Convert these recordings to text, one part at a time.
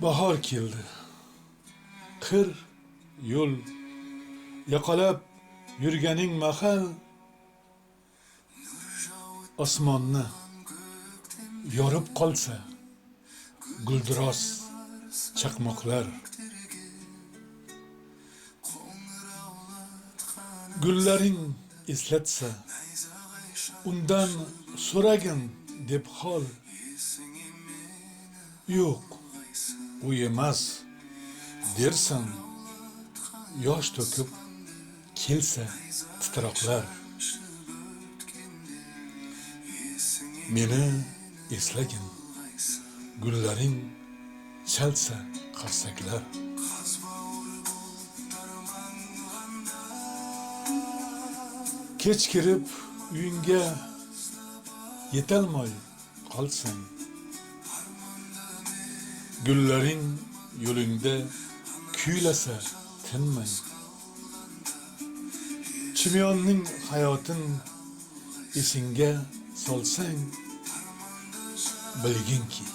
Bahor keldi. Qir, yo'l, yoqalab yurganing mahal osmonni yorib qolsa, guldiroz chaqmoqlar, gullaring eslatsa, undan so'ragin deb hol. Yo'q, u emas dersan, yosh to'kib kelsa titroqlar. Meni eslagin, gullaring chalsa qarsaklar. Kech kirib uyingga yetolmay qolsang, gullaring yo'lingda kuylasa tinmay. Chimyonning hayotin esingga solsang, bilginki,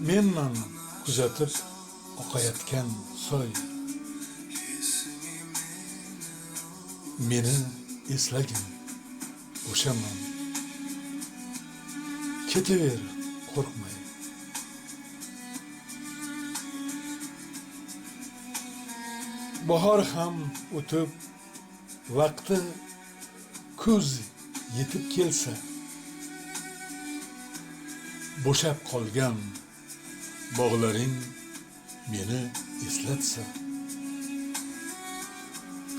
menman kuzatib oqayotgan soy. Meni eslagin, o'shaman. Ketaver, qo'rqmay. Bahor ham o'tib, vaqti kuz yetib kelsa, bo'shab qolgan bog'laring meni eslatsa,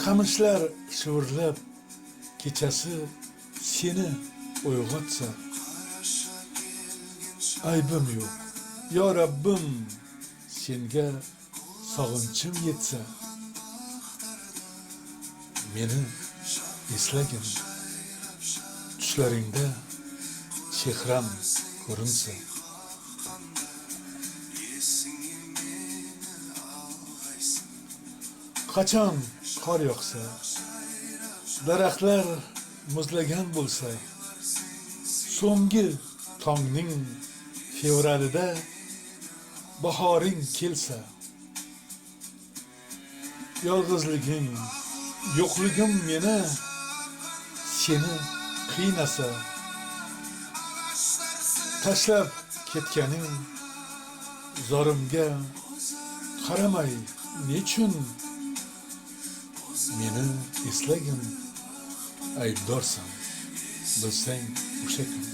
qamishlar shivirlab kechasi seni uyg'otsa, aybim yo'q, yo Rabbim, senga sog'inchim yetsa, meni eslagin, tushlaringda chehram ko'rinsa. Qachon qor yoqsa, daraxtlar muzlagan bo'lsa, so'nggi tongning fevralida bahoring kelsa, yolg'izliging, yo'qligim meni seni qiynasa, tashlab ketganing zorimga qaramay nechun meni eslagin, aybdorsan bilsang o'sha kun.